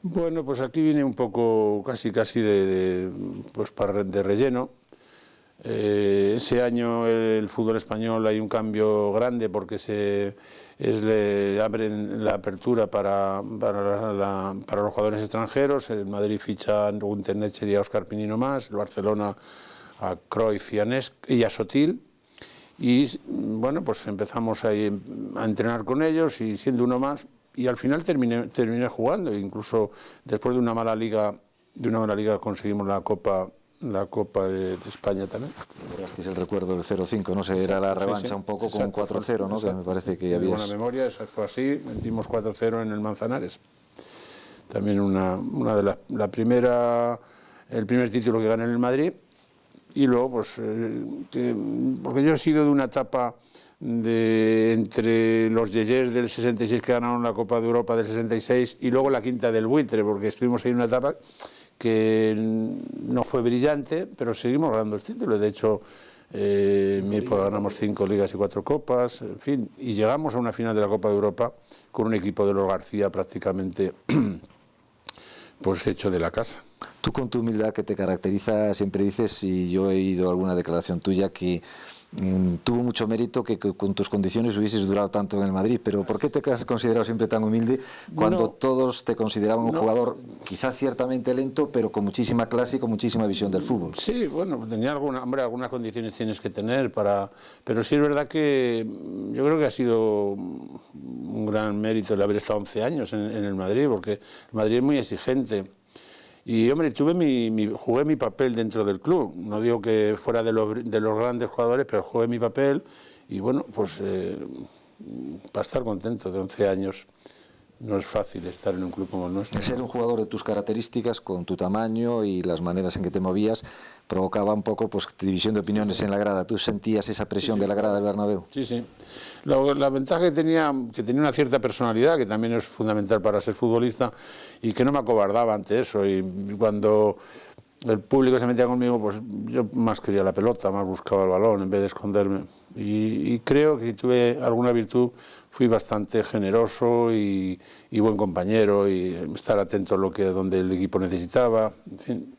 Bueno, pues aquí viene un poco casi pues de relleno. Ese año el fútbol español hay un cambio grande porque le abren la apertura para los jugadores extranjeros. El Madrid ficha a Gunter Netzer y a Óscar Pinino más, el Barcelona a Cruyff y a Sotil. Y bueno, pues empezamos ahí a entrenar con ellos y siendo uno más. Y al final terminé jugando, incluso después de una mala liga conseguimos la Copa de España también. Lograsteis el recuerdo del 0-5, no sé, era la revancha un poco con 4-0, ¿no? Que me parece que ya habías... Buena memoria, eso fue así, metimos 4-0 en el Manzanares. También el primer título que gané en el Madrid. Y luego, pues, porque yo he sido de una etapa entre los Yeyés del 66 que ganaron la Copa de Europa del 66 y luego la quinta del Buitre, porque estuvimos ahí en una etapa que no fue brillante, pero seguimos ganando los títulos. De hecho, en mi época ganamos 5 ligas y 4 copas, en fin, y llegamos a una final de la Copa de Europa con un equipo de los García prácticamente pues hecho de la casa. Tú, con tu humildad que te caracteriza, siempre dices, y yo he oído alguna declaración tuya, que tuvo mucho mérito que con tus condiciones hubieses durado tanto en el Madrid, pero ¿por qué te has considerado siempre tan humilde cuando todos te consideraban un jugador quizás ciertamente lento, pero con muchísima clase y con muchísima visión del fútbol? Sí, bueno, tenía algunas condiciones tienes que tener pero sí es verdad que yo creo que ha sido un gran mérito el haber estado 11 años en el Madrid, porque el Madrid es muy exigente. Y, hombre, jugué mi papel dentro del club. No digo que fuera de los grandes jugadores, pero jugué mi papel. Y, bueno, pues para estar contento de 11 años no es fácil estar en un club como el nuestro. Ser un jugador de tus características, con tu tamaño y las maneras en que te movías, provocaba un poco pues división de opiniones en la grada. ¿Tú sentías esa presión de la grada del Bernabéu? Sí, sí. La ventaja que tenía una cierta personalidad, que también es fundamental para ser futbolista, y que no me acobardaba ante eso. Y cuando el público se metía conmigo, pues yo más quería la pelota, más buscaba el balón en vez de esconderme. Y creo que si tuve alguna virtud, fui bastante generoso y buen compañero, y estar atento a donde el equipo necesitaba. En fin,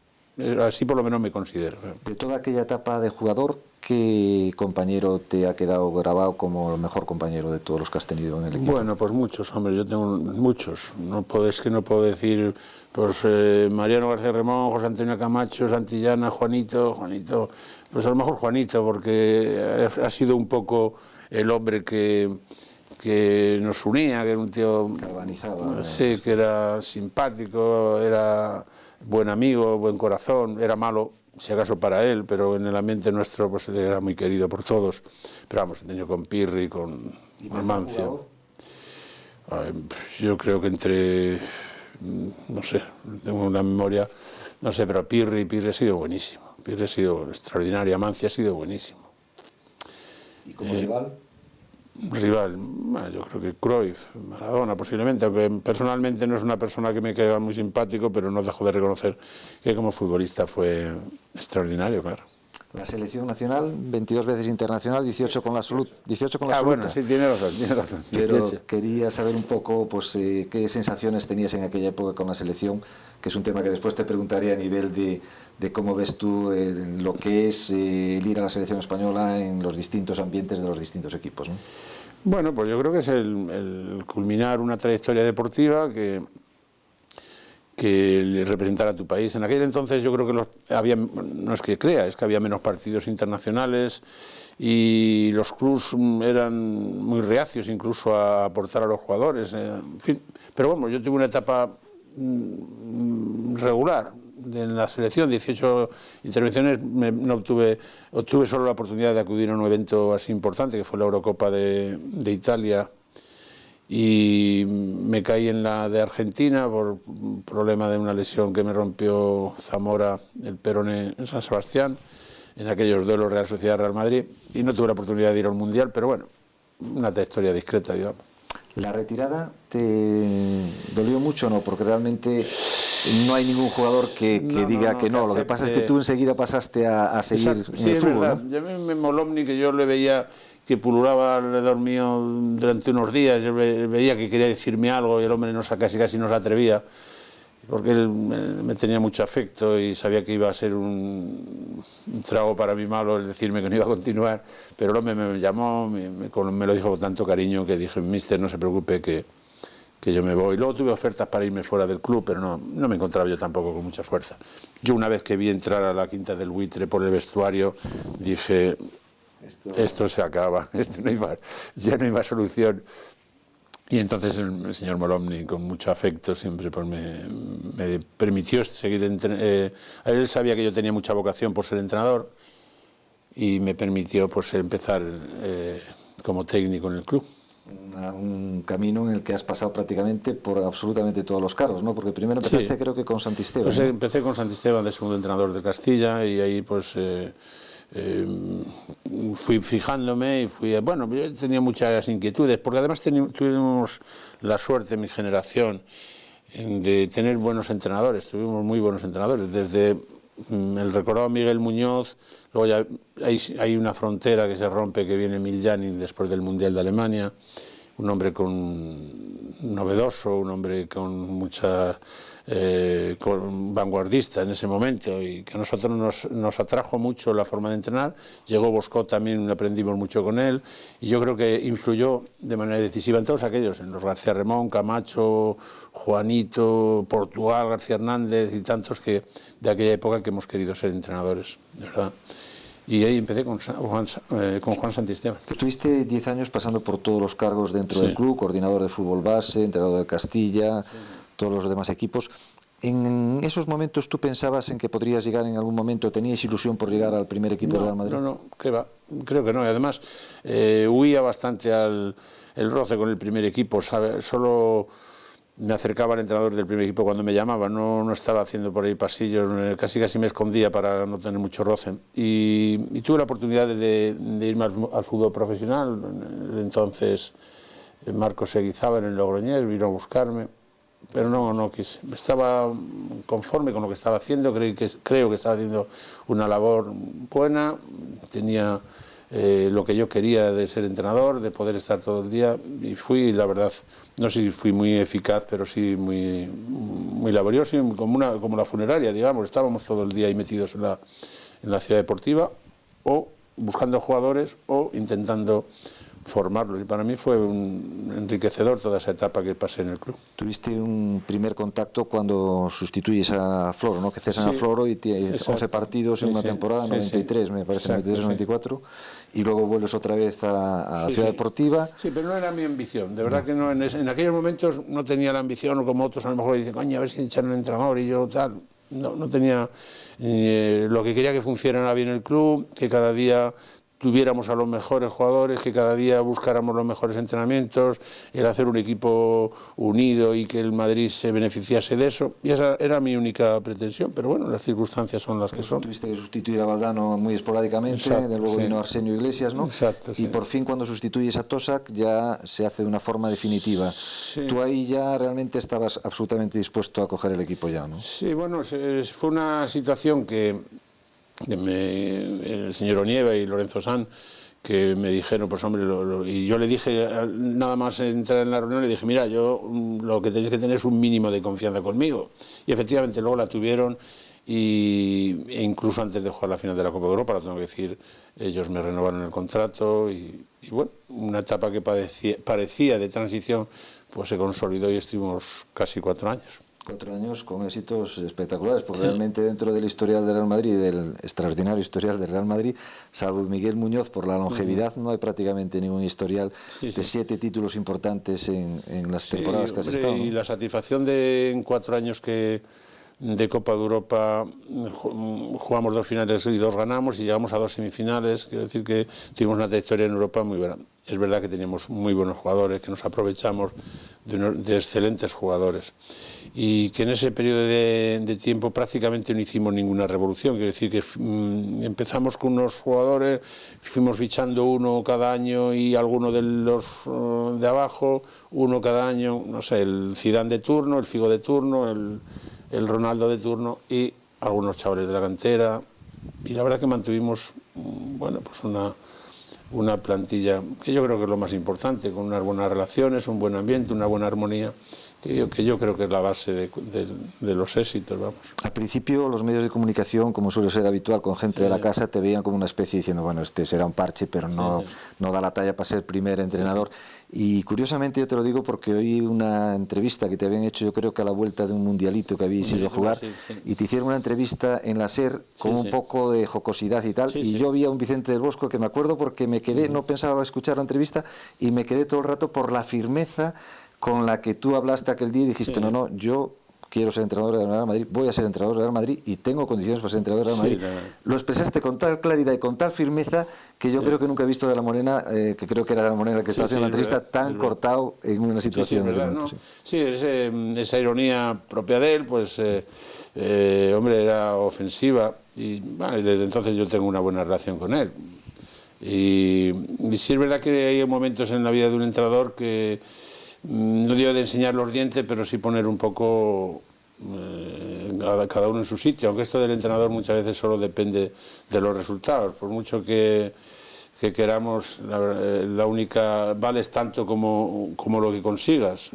así por lo menos me considero. De toda aquella etapa de jugador, ¿qué compañero te ha quedado grabado como el mejor compañero de todos los que has tenido en el equipo? Bueno, pues muchos, hombre, yo tengo muchos. No puedo decir, pues Mariano García Remón, José Antonio Camacho, Santillana, Juanito, pues a lo mejor Juanito, porque ha sido un poco el hombre que nos unía, que era un tío que organizaba, sí, que era simpático, era buen amigo, buen corazón, era malo si acaso para él, pero en el ambiente nuestro pues era muy querido por todos. Pero vamos, he tenido con Pirri, con Mancio. Yo creo que no sé, tengo una memoria, no sé, pero Pirri ha sido buenísimo. Pirri ha sido extraordinario, Mancio ha sido buenísimo. ¿Y como rival? Bueno, yo creo que Cruyff, Maradona posiblemente, aunque personalmente no es una persona que me caiga muy simpático, pero no dejo de reconocer que como futbolista fue extraordinario, claro. La selección nacional, 22 veces internacional, 18 con la absoluta. 18 con la absoluta. Bueno, sí, tiene razón. Pero quería saber un poco pues, qué sensaciones tenías en aquella época con la selección, que es un tema que después te preguntaré a nivel de cómo ves tú lo que es el ir a la selección española en los distintos ambientes de los distintos equipos, ¿no? Bueno, pues yo creo que es el culminar una trayectoria deportiva que le representara a tu país. En aquel entonces yo creo que no es que crea, es que había menos partidos internacionales y los clubs eran muy reacios incluso a aportar a los jugadores, en fin. Pero bueno, yo tuve una etapa regular en la selección, 18 intervenciones, obtuve solo la oportunidad de acudir a un evento así importante que fue la Eurocopa de Italia, y me caí en la de Argentina por un problema de una lesión que me rompió Zamora, el peroné en San Sebastián, en aquellos duelos Real Sociedad-Real Madrid, y no tuve la oportunidad de ir al Mundial, pero bueno, una trayectoria discreta, digamos. ¿La retirada te dolió mucho o no? Porque realmente no hay ningún jugador que diga que no. Lo que pasa es que tú enseguida pasaste a seguir en el fútbol, ¿no? Yo me Molomni, que yo le veía que pululaba alrededor mío durante unos días, yo veía que quería decirme algo y el hombre casi no se atrevía. porque él me tenía mucho afecto y sabía que iba a ser un trago para mí malo el decirme que no iba a continuar, pero el hombre me llamó, me lo dijo con tanto cariño que dije, mister, no se preocupe que yo me voy. Luego tuve ofertas para irme fuera del club, pero no me encontraba yo tampoco con mucha fuerza. Yo una vez que vi entrar a la Quinta del Buitre por el vestuario, dije, esto se acaba, ya no hay más solución. Y entonces el señor Molomni, con mucho afecto, siempre pues me permitió seguir él sabía que yo tenía mucha vocación por ser entrenador y me permitió pues empezar como técnico en el club. Un camino en el que has pasado prácticamente por absolutamente todos los cargos, ¿no? Porque primero empezaste, creo que con Santisteban. Pues ¿no? Empecé con Santisteban de segundo entrenador de Castilla y ahí pues fui fijándome y bueno, yo tenía muchas inquietudes, porque además tuvimos la suerte en mi generación de tener buenos entrenadores, tuvimos muy buenos entrenadores, desde el recordado Miguel Muñoz, luego ya hay una frontera que se rompe, que viene Miljanin después del Mundial de Alemania, un hombre novedoso, un hombre con mucha vanguardista en ese momento y que a nosotros nos atrajo mucho la forma de entrenar. Llegó Bosco también, aprendimos mucho con él y yo creo que influyó de manera decisiva en todos aquellos, en los García Remón, Camacho, Juanito, Portugal, García Hernández y tantos que de aquella época que hemos querido ser entrenadores, de verdad. Y ahí empecé con Juan Santisteban. Estuviste 10 años pasando por todos los cargos dentro del club, coordinador de fútbol base, entrenador de Castilla, todos los demás equipos. ¿En esos momentos tú pensabas en que podrías llegar en algún momento? ¿Tenías ilusión por llegar al primer equipo de Real Madrid? No, ¿qué va? Creo que no. Y además huía bastante el roce con el primer equipo. Solo me acercaba al entrenador del primer equipo cuando me llamaba, no estaba haciendo por ahí pasillos, casi me escondía para no tener mucho roce. Y tuve la oportunidad de irme al fútbol profesional. Entonces Marcos Eguizábal en el Logroñés vino a buscarme, pero no quise. Estaba conforme con lo que estaba haciendo, creo que estaba haciendo una labor buena, tenía lo que yo quería de ser entrenador, de poder estar todo el día, y fui, la verdad, no sé si fui muy eficaz, pero sí muy laborioso, como la funeraria, digamos. Estábamos todo el día ahí metidos en la ciudad deportiva, o buscando jugadores, o intentando formarlos, y para mí fue enriquecedor toda esa etapa que pasé en el club. Tuviste un primer contacto cuando sustituyes a Floro, ¿no? Que cesan a Floro y tienes 11 partidos en una temporada, 93 me parece, 93-94, y luego vuelves otra vez a la Ciudad Deportiva. Sí, pero no era mi ambición, de verdad que no, en aquellos momentos no tenía la ambición, o como otros a lo mejor dicen, coño, a ver si echan un entrenador y yo tal, no tenía, lo que quería que funcionara bien el club, que cada día tuviéramos a los mejores jugadores, que cada día buscáramos los mejores entrenamientos, el hacer un equipo unido y que el Madrid se beneficiase de eso, y esa era mi única pretensión, pero bueno, las circunstancias son las que son. Tuviste que sustituir a Valdano muy esporádicamente, luego vino Arsenio Iglesias, ¿no? Exacto, y por fin cuando sustituyes a Tosak ya se hace de una forma definitiva. Tú ahí ya realmente estabas absolutamente dispuesto a coger el equipo ya, ¿no? Sí, bueno, fue una situación que el señor Onieva y Lorenzo San, que me dijeron, pues hombre, y yo le dije, nada más entrar en la reunión, le dije, mira, lo que tenéis que tener es un mínimo de confianza conmigo. Y efectivamente luego la tuvieron, e incluso antes de jugar la final de la Copa de Europa, lo tengo que decir, ellos me renovaron el contrato y bueno, una etapa que parecía de transición, pues se consolidó y estuvimos casi 4 años. 4 años con éxitos espectaculares, porque realmente dentro del historial del Real Madrid, del extraordinario historial del Real Madrid, salvo Miguel Muñoz, por la longevidad, no hay prácticamente ningún historial de 7 títulos importantes en las temporadas que has estado, ¿no? Y la satisfacción de en 4 años de Copa de Europa jugamos 2 finales y 2 ganamos y llegamos a 2 semifinales, quiero decir que tuvimos una trayectoria en Europa muy buena. Es verdad que teníamos muy buenos jugadores, que nos aprovechamos de excelentes jugadores y que en ese periodo de tiempo prácticamente no hicimos ninguna revolución, quiero decir que empezamos con unos jugadores, fuimos fichando uno cada año y alguno de los de abajo, uno cada año, no sé, el Zidane de turno, el Figo de turno, el Ronaldo de turno y algunos chavales de la cantera, y la verdad que mantuvimos bueno, pues una plantilla que yo creo que es lo más importante, con unas buenas relaciones, un buen ambiente, una buena armonía, que yo creo que es la base de los éxitos, vamos. Al principio los medios de comunicación, como suele ser habitual con gente de la casa, te veían como una especie diciendo, bueno, este será un parche, pero no da la talla para ser primer entrenador. Y curiosamente yo te lo digo porque oí una entrevista que te habían hecho, yo creo que a la vuelta de un mundialito que habíais ido a jugar, y te hicieron una entrevista en la SER con un poco de jocosidad y tal, y yo vi a un Vicente del Bosco que me acuerdo porque me quedé, no pensaba escuchar la entrevista, y me quedé todo el rato por la firmeza con la que tú hablaste aquel día y dijiste, no, yo quiero ser entrenador del Real Madrid, voy a ser entrenador del Real Madrid y tengo condiciones para ser entrenador del Real Madrid. Lo expresaste con tal claridad y con tal firmeza que yo creo que nunca he visto de la Morena, que creo que era de la Morena el que estaba haciendo la entrevista, tan cortado en una situación. Esa ironía propia de él, pues, hombre, era ofensiva y bueno, desde entonces yo tengo una buena relación con él. Y sí es verdad que hay momentos en la vida de un entrenador que no digo de enseñar los dientes, pero sí poner un poco cada uno en su sitio, aunque esto del entrenador muchas veces solo depende de los resultados, por mucho que queramos, la única, vales tanto como lo que consigas.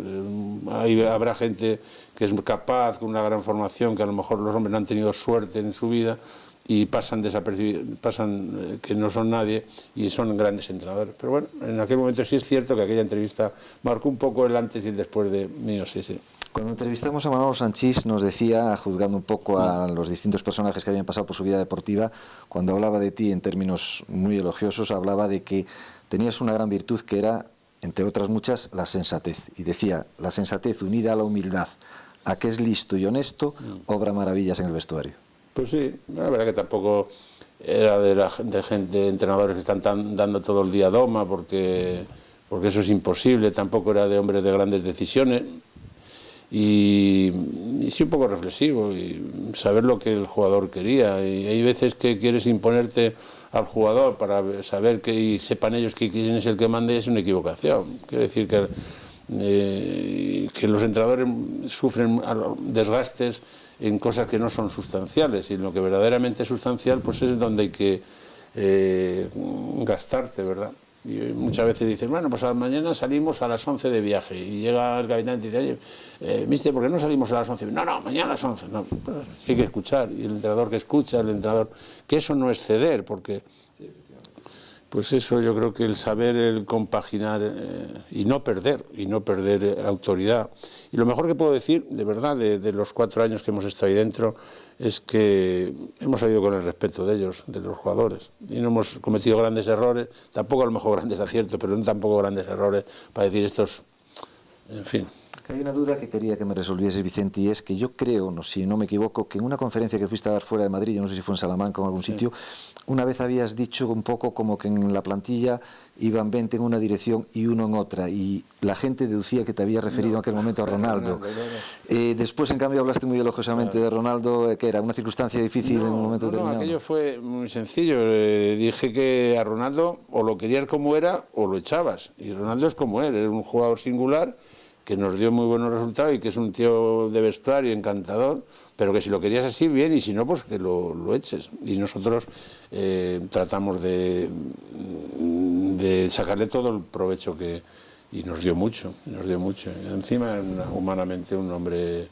Habrá gente que es capaz, con una gran formación, que a lo mejor los hombres no han tenido suerte en su vida y pasan desapercibidos, que no son nadie y son grandes entrenadores. Pero bueno, en aquel momento sí es cierto que aquella entrevista marcó un poco el antes y el después de mío, sí. Cuando entrevistamos a Manolo Sanchís nos decía, juzgando un poco a los distintos personajes que habían pasado por su vida deportiva, cuando hablaba de ti en términos muy elogiosos, hablaba de que tenías una gran virtud que era, entre otras muchas, la sensatez. Y decía, la sensatez unida a la humildad, a que es listo y honesto, obra maravillas en el vestuario. Pues sí, la verdad que tampoco era de gente, de entrenadores que están dando todo el día doma, porque eso es imposible, tampoco era de hombres de grandes decisiones, y sí un poco reflexivo, y saber lo que el jugador quería, y hay veces que quieres imponerte al jugador para saber y sepan ellos que quién es el que manda, y es una equivocación. Quiero decir que los entrenadores sufren desgastes en cosas que no son sustanciales, y en lo que verdaderamente es sustancial, pues es donde hay que gastarte, ¿verdad? Y muchas veces dicen, bueno, pues a la mañana salimos a las 11 de viaje, y llega el capitán y dice, oye, mister, ¿por qué no salimos a las 11? No, mañana a las 11. No, pues hay que escuchar, y el entrenador que escucha, el entrenador, que eso no es ceder, porque pues eso, yo creo que el saber, el compaginar y no perder autoridad. Y lo mejor que puedo decir, de verdad, de los 4 años que hemos estado ahí dentro, es que hemos salido con el respeto de ellos, de los jugadores. Y no hemos cometido grandes errores, tampoco a lo mejor grandes aciertos, pero no tampoco grandes errores para decir estos, en fin. Hay una duda que quería que me resolviese, Vicente, y es que yo creo, si no me equivoco, que en una conferencia que fuiste a dar fuera de Madrid, yo no sé si fue en Salamanca o en algún sitio, una vez habías dicho un poco como que en la plantilla iban 20 en una dirección y uno en otra, y la gente deducía que te había referido en aquel momento a Ronaldo. Después, en cambio, hablaste muy elogiosamente de Ronaldo, que era una circunstancia difícil en un momento determinado. Aquello fue muy sencillo. Dije que a Ronaldo o lo querías como era o lo echabas, y Ronaldo es como él, era un jugador singular que nos dio muy buenos resultados y que es un tío de vestuario encantador, pero que si lo querías así, bien, y si no, pues que lo eches. Y nosotros tratamos de sacarle todo el provecho y nos dio mucho. Y encima, humanamente, un hombre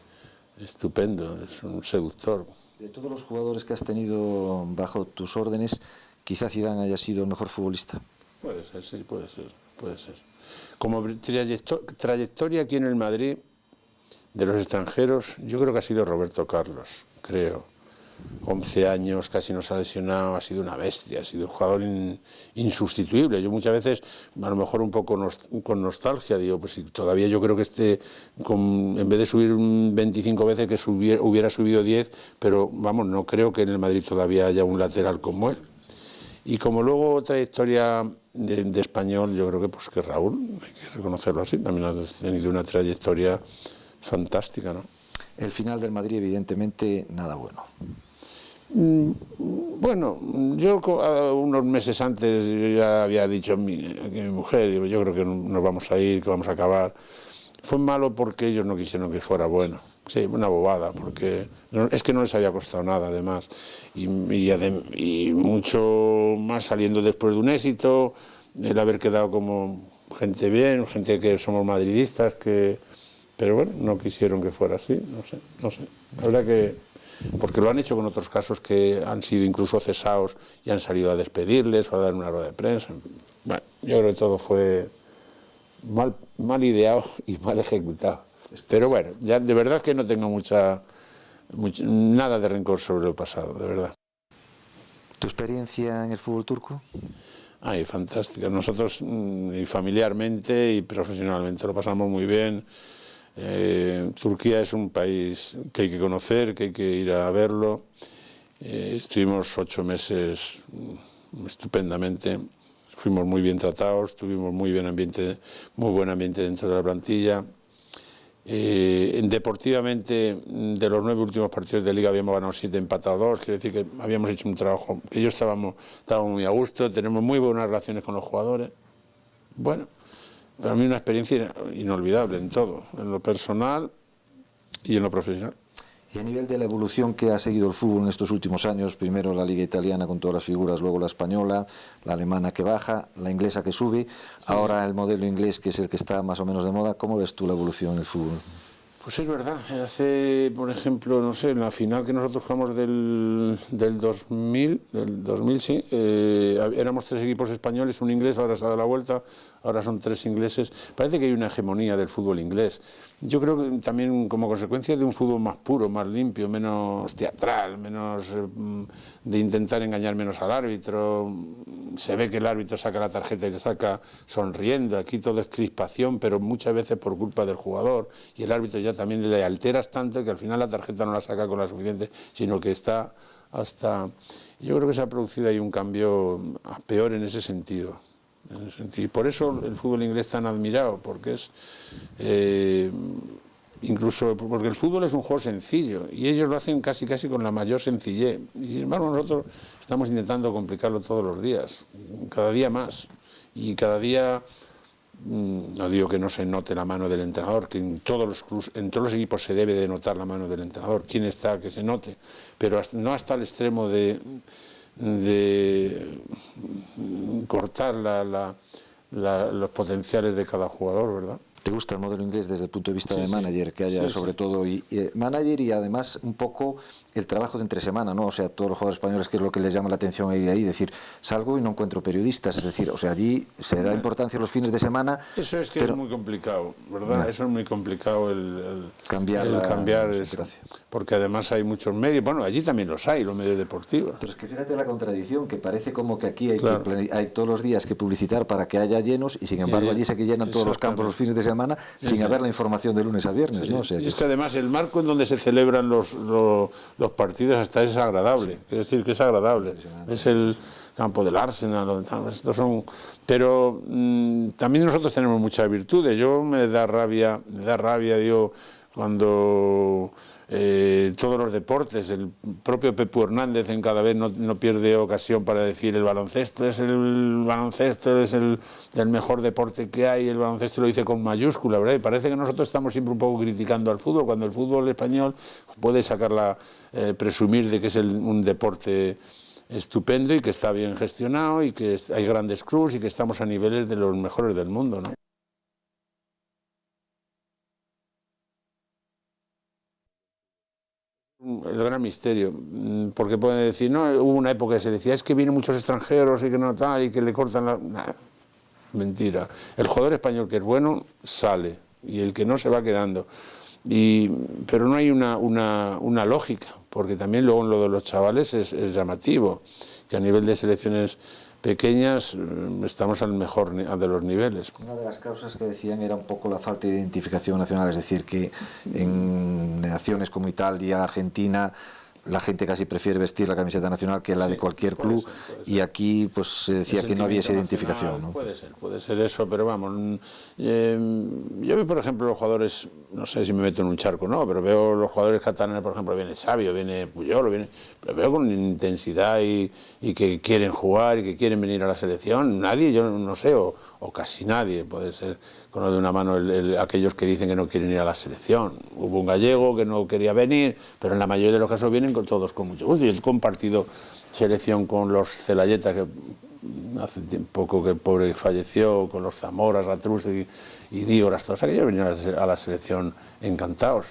estupendo, es un seductor. De todos los jugadores que has tenido bajo tus órdenes, quizá Zidane haya sido el mejor futbolista. Puede ser, sí, puede ser. Como trayectoria aquí en el Madrid, de los extranjeros, yo creo que ha sido Roberto Carlos, creo. 11 años, casi nos ha lesionado, ha sido una bestia, ha sido un jugador insustituible. Yo muchas veces, a lo mejor un poco con nostalgia, digo, pues si todavía yo creo que en vez de subir 25 veces, que hubiera subido 10, pero vamos, no creo que en el Madrid todavía haya un lateral como él. Y como luego trayectoria de español, yo creo que Raúl, hay que reconocerlo así, también ha tenido una trayectoria fantástica, ¿no? El final del Madrid, evidentemente, nada bueno. Bueno, yo unos meses antes yo ya había dicho a mi mujer, digo, yo creo que nos vamos a ir, que vamos a acabar. Fue malo porque ellos no quisieron que fuera bueno. Sí, una bobada, porque es que no les había costado nada, además. Y mucho más saliendo después de un éxito, el haber quedado como gente bien, gente que somos madridistas, pero bueno, no quisieron que fuera así, no sé. La verdad que, porque lo han hecho con otros casos que han sido incluso cesados y han salido a despedirles o a dar una rueda de prensa. Bueno, yo creo que todo fue mal ideado y mal ejecutado. Pero bueno, ya de verdad que no tengo nada de rencor sobre el pasado, de verdad. ¿Tu experiencia en el fútbol turco? Ay, fantástica. Nosotros y familiarmente y profesionalmente lo pasamos muy bien. Turquía es un país que hay que conocer, que hay que ir a verlo. Estuvimos 8 meses estupendamente, fuimos muy bien tratados, tuvimos muy buen ambiente dentro de la plantilla. Deportivamente, de los 9 últimos partidos de Liga habíamos ganado 7, empatado 2, quiere decir que habíamos hecho un trabajo, ellos estábamos muy a gusto, tenemos muy buenas relaciones con los jugadores. Bueno, para mí una experiencia inolvidable en todo, en lo personal y en lo profesional. Y a nivel de la evolución que ha seguido el fútbol en estos últimos años, primero la liga italiana con todas las figuras, luego la española, la alemana que baja, la inglesa que sube, ahora el modelo inglés que es el que está más o menos de moda. ¿Cómo ves tú la evolución en el fútbol? Pues es verdad, hace, por ejemplo, no sé, en la final que nosotros jugamos del 2000 sí, éramos 3 equipos españoles, un inglés, ahora se ha dado la vuelta, ahora son 3 ingleses. Parece que hay una hegemonía del fútbol inglés. Yo creo que también como consecuencia de un fútbol más puro, más limpio, menos teatral, menos de intentar engañar menos al árbitro. Se ve que el árbitro saca la tarjeta y le saca sonriendo. Aquí todo es crispación, pero muchas veces por culpa del jugador. Y el árbitro ya también le alteras tanto que al final la tarjeta no la saca con la suficiente, sino que está hasta... Yo creo que se ha producido ahí un cambio a peor en ese sentido. Y por eso el fútbol inglés tan admirado, porque es incluso porque el fútbol es un juego sencillo y ellos lo hacen casi con la mayor sencillez, y sin embargo nosotros estamos intentando complicarlo todos los días, cada día más, y cada día no digo que no se note la mano del entrenador, que en todos los equipos se debe de notar la mano del entrenador, quién está, que se note, pero no hasta el extremo de cortar los potenciales de cada jugador, ¿verdad? ¿Te gusta el modelo inglés desde el punto de vista de manager, que haya sobre todo manager y además un poco el trabajo de entre semana, ¿no? O sea, todos los jugadores españoles, que es lo que les llama la atención ahí, decir, salgo y no encuentro periodistas, es decir, o sea, allí se da importancia a los fines de semana. Eso es que es muy complicado, ¿verdad? Eso es muy complicado el cambiar porque además hay muchos medios, bueno, allí también los hay, los medios deportivos. Pero es que fíjate la contradicción, que parece como que aquí hay todos los días que publicitar para que haya llenos y sin embargo allí sé que llenan todos los campos los fines de semana sin haber la información de lunes a viernes, ¿no? O sea, y es que además el marco en donde se celebran los partidos hasta es agradable, es decir, que es agradable, es el campo del Arsenal, estos son... Pero también nosotros tenemos muchas virtudes. Yo me da rabia, digo, cuando todos los deportes, el propio Pepu Hernández en cada vez no pierde ocasión para decir el baloncesto es el mejor deporte que hay, el baloncesto lo dice con mayúscula, ¿verdad? Y parece que nosotros estamos siempre un poco criticando al fútbol, cuando el fútbol español puede presumir de que es un deporte estupendo y que está bien gestionado y que hay grandes clubes y que estamos a niveles de los mejores del mundo, ¿no? El gran misterio, porque pueden decir, no, hubo una época que se decía, es que vienen muchos extranjeros y que no tal, y que le cortan la... Nah, mentira. El jugador español que es bueno sale, y el que no se va quedando. Pero no hay una lógica, porque también luego en lo de los chavales es llamativo, que a nivel de selecciones pequeñas estamos al mejor de los niveles. Una de las causas que decían era un poco la falta de identificación nacional, es decir, que en naciones como Italia, Argentina, la gente casi prefiere vestir la camiseta nacional que la de cualquier club, puede ser. Y aquí pues se decía que no había esa identificación, ¿no? Puede ser eso, pero vamos, yo veo por ejemplo los jugadores, no sé si me meto en un charco, no, pero veo los jugadores catalanes, por ejemplo, viene Xavi, viene Puyol, pero veo con intensidad y que quieren jugar y que quieren venir a la selección. Nadie, yo no sé, o casi nadie, puede ser con lo de una mano aquellos que dicen que no quieren ir a la selección. Hubo un gallego que no quería venir, pero en la mayoría de los casos vienen todos con mucho gusto. Yo he compartido selección con los celayetas, que hace poco que el pobre falleció, con los Zamoras, Ratrus y Diego Rastosa, que ellos vinieron a la selección encantados.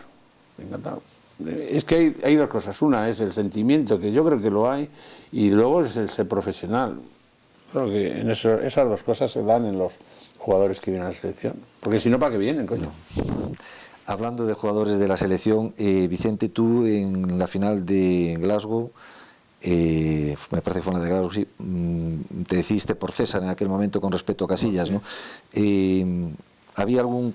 Es que hay dos cosas. Una es el sentimiento, que yo creo que lo hay, y luego es el ser profesional. Creo que en esas dos cosas se dan en los jugadores que vienen a la selección. Porque si no, ¿para qué vienen, coño? No. Hablando de jugadores de la selección, Vicente, tú en la final de Glasgow, me parece que fue la de Glasgow, sí, te decidiste por César en aquel momento con respecto a Casillas, ¿no? ¿Había algún...?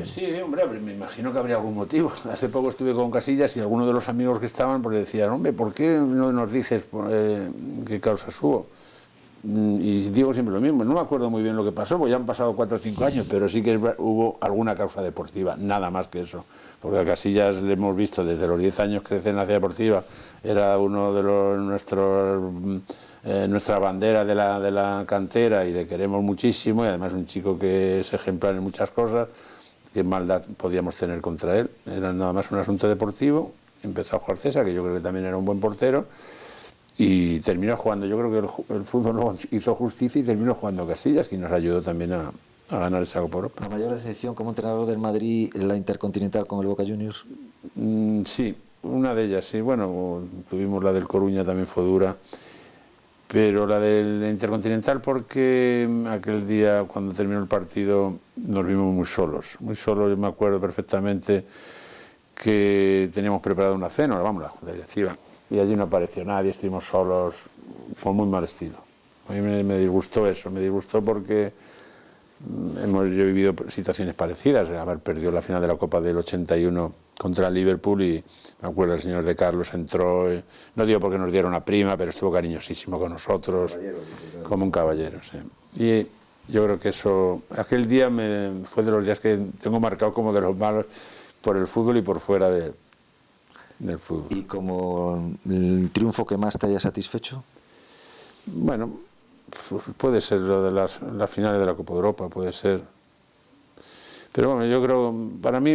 Sí, hombre, me imagino que habría algún motivo. Hace poco estuve con Casillas y algunos de los amigos que estaban pues decían, hombre, ¿por qué no nos dices qué causas hubo? Y digo siempre lo mismo, no me acuerdo muy bien lo que pasó, porque ya han pasado 4 o 5 años, pero sí que hubo alguna causa deportiva, nada más que eso. Porque a Casillas le hemos visto desde los 10 años que en la Ciudad Deportiva, era uno de nuestra bandera de la cantera y le queremos muchísimo, y además un chico que es ejemplar en muchas cosas. Qué maldad podíamos tener contra él, era nada más un asunto deportivo. Empezó a jugar César, que yo creo que también era un buen portero, y terminó jugando. Yo creo que el fútbol no hizo justicia y terminó jugando Casillas, que nos ayudó también a ganar esa Copa Europa. ¿La mayor decepción como entrenador del Madrid en la Intercontinental con el Boca Juniors? Sí, una de ellas, sí. Bueno, tuvimos la del Coruña, también fue dura, pero la del Intercontinental porque aquel día, cuando terminó el partido, nos vimos muy solos. Yo me acuerdo perfectamente que teníamos preparado una cena, vamos, la Junta Directiva, y allí no apareció nadie, estuvimos solos, con muy mal estilo. A mí me disgustó eso, me disgustó porque yo he vivido situaciones parecidas, haber perdido la final de la Copa del 81 contra el Liverpool, y me acuerdo el señor De Carlos entró, no digo porque nos diera una prima, pero estuvo cariñosísimo con nosotros, como un caballero, sí. Y yo creo que eso, aquel día fue de los días que tengo marcado como de los malos por el fútbol y por fuera del fútbol. ¿Y como el triunfo que más te haya satisfecho? Bueno, puede ser lo de las finales de la Copa de Europa, puede ser. Pero bueno, yo creo, para mí,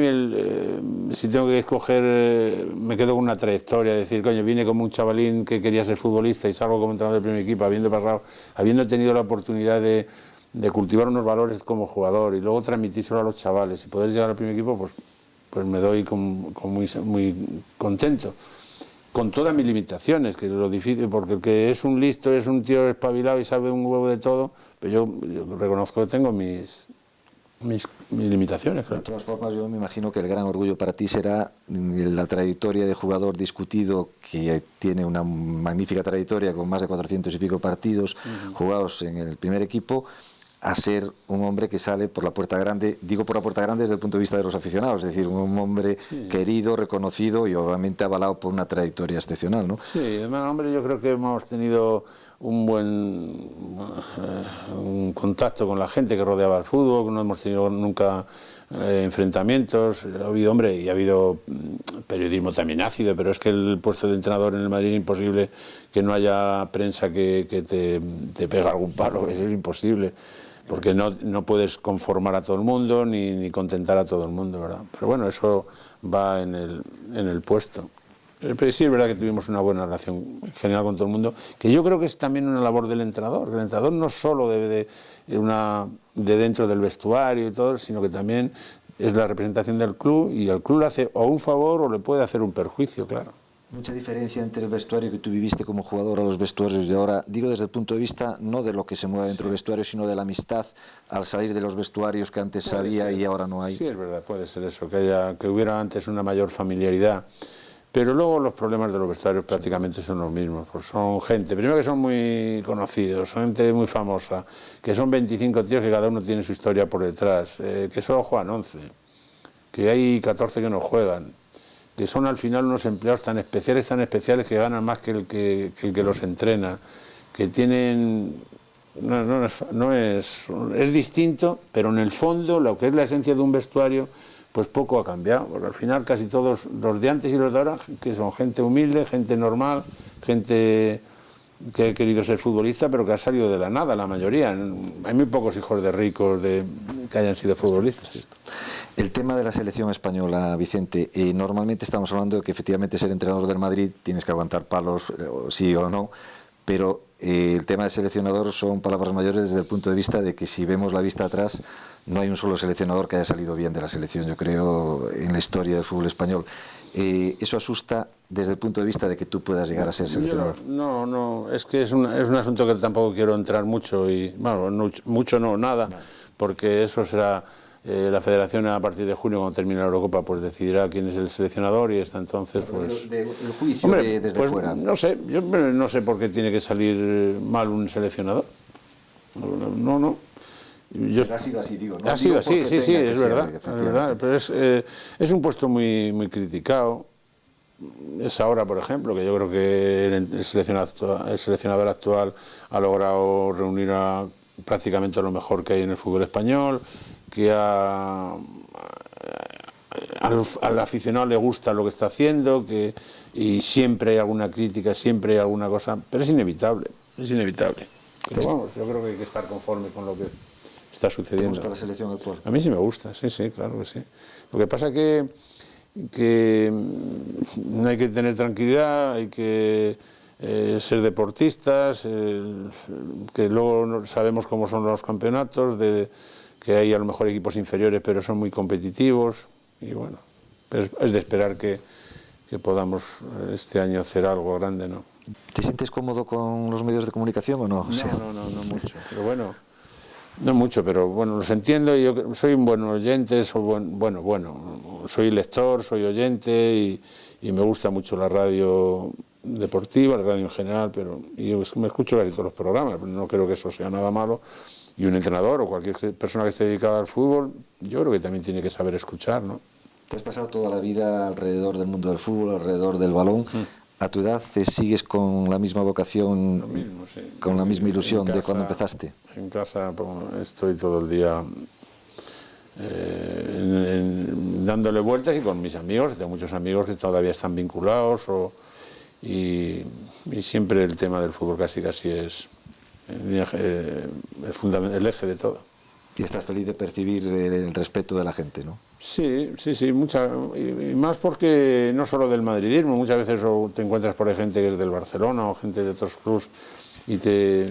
si tengo que escoger, me quedo con una trayectoria, decir, coño, vine como un chavalín que quería ser futbolista y salgo como entrenador del primer equipo, habiendo tenido la oportunidad de cultivar unos valores como jugador y luego transmitírselo a los chavales y poder llegar al primer equipo, pues me doy muy contento, con todas mis limitaciones, que es lo difícil, porque el que es un listo, es un tío espabilado y sabe un huevo de todo, pero yo reconozco que tengo mis limitaciones, claro. De todas formas, yo me imagino que el gran orgullo para ti será la trayectoria de jugador discutido, que tiene una magnífica trayectoria con más de 400 y pico partidos jugados en el primer equipo, a ser un hombre que sale por la puerta grande, digo por la puerta grande desde el punto de vista de los aficionados, es decir, un hombre querido, reconocido y obviamente avalado por una trayectoria excepcional, ¿no? Sí, además, hombre, yo creo que hemos tenido un buen contacto con la gente que rodeaba el fútbol, que no hemos tenido nunca enfrentamientos. Ha habido, hombre, y ha habido periodismo también ácido, pero es que el puesto de entrenador en el Madrid es imposible que no haya prensa que te pega algún palo, eso es imposible, porque no puedes conformar a todo el mundo ni contentar a todo el mundo, ¿verdad? Pero bueno, eso va en el puesto. Pero sí es verdad que tuvimos una buena relación en general con todo el mundo, que yo creo que es también una labor del entrenador, que el entrenador no solo de dentro del vestuario y todo, sino que también es la representación del club, y el club le hace o un favor o le puede hacer un perjuicio, claro. Mucha diferencia entre el vestuario que tú viviste como jugador a los vestuarios de ahora, digo desde el punto de vista no de lo que se mueve dentro del vestuario, sino de la amistad al salir de los vestuarios que antes había y ahora no hay. Sí, es verdad, puede ser eso, que hubiera antes una mayor familiaridad. Pero luego los problemas de los vestuarios prácticamente son los mismos, pues son gente, primero que son muy conocidos, son gente muy famosa, que son 25 tíos que cada uno tiene su historia por detrás, que solo juegan 11, que hay 14 que no juegan, que son al final unos empleados tan especiales que ganan más que el que los entrena, que tienen... es distinto, pero en el fondo lo que es la esencia de un vestuario, pues poco ha cambiado, porque al final casi todos los de antes y los de ahora, que son gente humilde, gente normal, gente que ha querido ser futbolista, pero que ha salido de la nada, la mayoría. Hay muy pocos hijos de ricos que hayan sido futbolistas. El tema de la selección española, Vicente, normalmente estamos hablando de que efectivamente ser entrenador del Madrid tienes que aguantar palos, sí o no, pero el tema de seleccionador son palabras mayores desde el punto de vista de que si vemos la vista atrás, no hay un solo seleccionador que haya salido bien de la selección, yo creo, en la historia del fútbol español. ¿Eso asusta desde el punto de vista de que tú puedas llegar a ser seleccionador? No, es que es un asunto que tampoco quiero entrar mucho, y bueno, nada, porque eso será... la federación a partir de junio, cuando termine la Eurocopa, pues decidirá quién es el seleccionador, y hasta entonces pues... El juicio desde pues, fuera. No sé, yo no sé por qué tiene que salir mal un seleccionador. No. Pero ha sido así, digo. No ha sido así, sí, es verdad, pero es un puesto muy criticado. Es ahora, por ejemplo, que yo creo que el seleccionador actual ha logrado reunir a prácticamente lo mejor que hay en el fútbol español, que al aficionado le gusta lo que está haciendo, y siempre hay alguna crítica, siempre hay alguna cosa, pero es inevitable. Pero vamos, yo creo que hay que estar conforme con lo que está sucediendo. ¿Te gusta la selección actual? A mí sí me gusta, sí, claro que sí. Lo que pasa que hay que tener tranquilidad, hay que ser deportistas, que luego sabemos cómo son los campeonatos, que hay a lo mejor equipos inferiores, pero son muy competitivos, y bueno, es de esperar que podamos este año hacer algo grande, ¿no? ¿Te sientes cómodo con los medios de comunicación o no? No mucho, pero bueno, no mucho, pero bueno, los entiendo, y yo soy un buen oyente, soy lector, soy oyente, y me gusta mucho la radio deportiva, la radio en general, pero yo me escucho casi todos los programas, pero no creo que eso sea nada malo. Y un entrenador o cualquier persona que esté dedicada al fútbol, yo creo que también tiene que saber escuchar, ¿no? Te has pasado toda la vida alrededor del mundo del fútbol, alrededor del balón. ¿A tu edad sigues con la misma vocación, mismo, sí, con la misma ilusión de cuando empezaste? En casa estoy todo el día dándole vueltas, y con mis amigos, tengo muchos amigos que todavía están vinculados, y siempre el tema del fútbol casi es el eje de todo. Y estás feliz de percibir el respeto de la gente, ¿no? Sí, y más porque no solo del madridismo, muchas veces te encuentras por ahí gente que es del Barcelona o gente de otros clubes, y te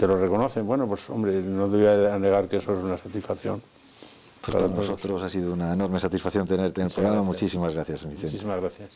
lo reconocen. Bueno, pues hombre, no te voy a negar que eso es una satisfacción. Pues para nosotros ha sido una enorme satisfacción tenerte en el programa. Gracias. Muchísimas gracias, Vicente. Muchísimas gracias.